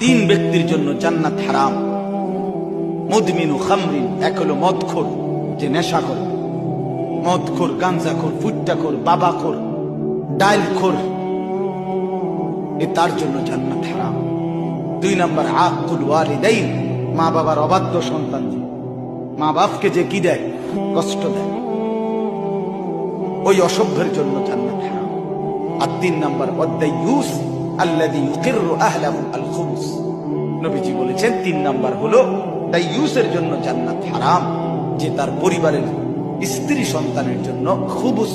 তিন ব্যক্তির জন্য জান্নাত হারাম। মুদমিনু খামরিন, এক হলো মদখোর, যে নেশা করে, মদখোর, গাঞ্জাখোর, ফুট্টাখোর, বাবাখোর, ডাইলখোর, এ তার জন্য জান্নাত হারাম। দুই নম্বর আকুল ওয়ালিদাইন, মা বাবার অবাধ্য সন্তান, মা বাপকে যে কি দেয়, কষ্ট দেয়, ওই অসভ্যের জন্য জান্নাত হারাম। আর তিন নম্বর ওয়াদাইয়ুস আল্লাযী ইউকিররু আহলাহু আল খুবুস, নবীজি বলেছেন তিন নম্বর হলো দাইয়ুসের জন্য জান্নাত হারাম, যে তার পরিবারের স্ত্রী সন্তানের জন্য খুবুস,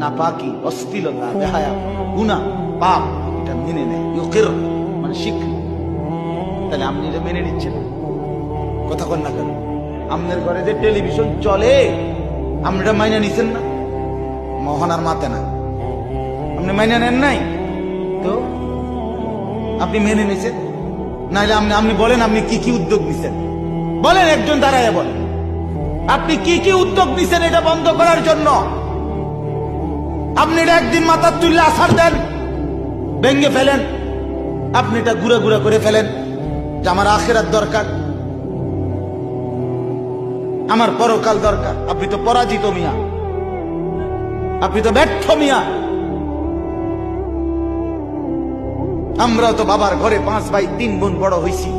নাপাকি, অশ্লীলতা, বেহায়া, গুনাহ, পাপ, এটা মেনে নেয়। ইউকির মানে স্বীকৃতি। তাহলে আপনি এটা মেনে নিচ্ছেন, কথা কন না কেন? আপনার ঘরে যে টেলিভিশন চলে, আপনি এটা মাইনে নিচ্ছেন না? মহানার মাতে না, আপনি মাইনে নেন নাই তো আপনি মেনে নিছেন। নাইলে আপনি বলেন আপনি কি কি উদ্যোগ নিছেন, বলেন, একজন দাঁড়ায় বলেন আপনি কি কি উদ্যোগ নিছেন এটা বন্ধ করার জন্য। আপনি এটা একদিন মাথার তুললে আছাড় দেন, ভেঙ্গে ফেলেন, আপনি এটা গুড়া গুড়া করে ফেলেন যে আমার আখিরাত দরকার, আমার পরকাল দরকার। আপনি তো পরাজিত মিয়া, আপনি তো ব্যর্থ মিয়া। আমরাও তো বাবার ঘরে 5 ভাই 3 বোন বড় হইছি,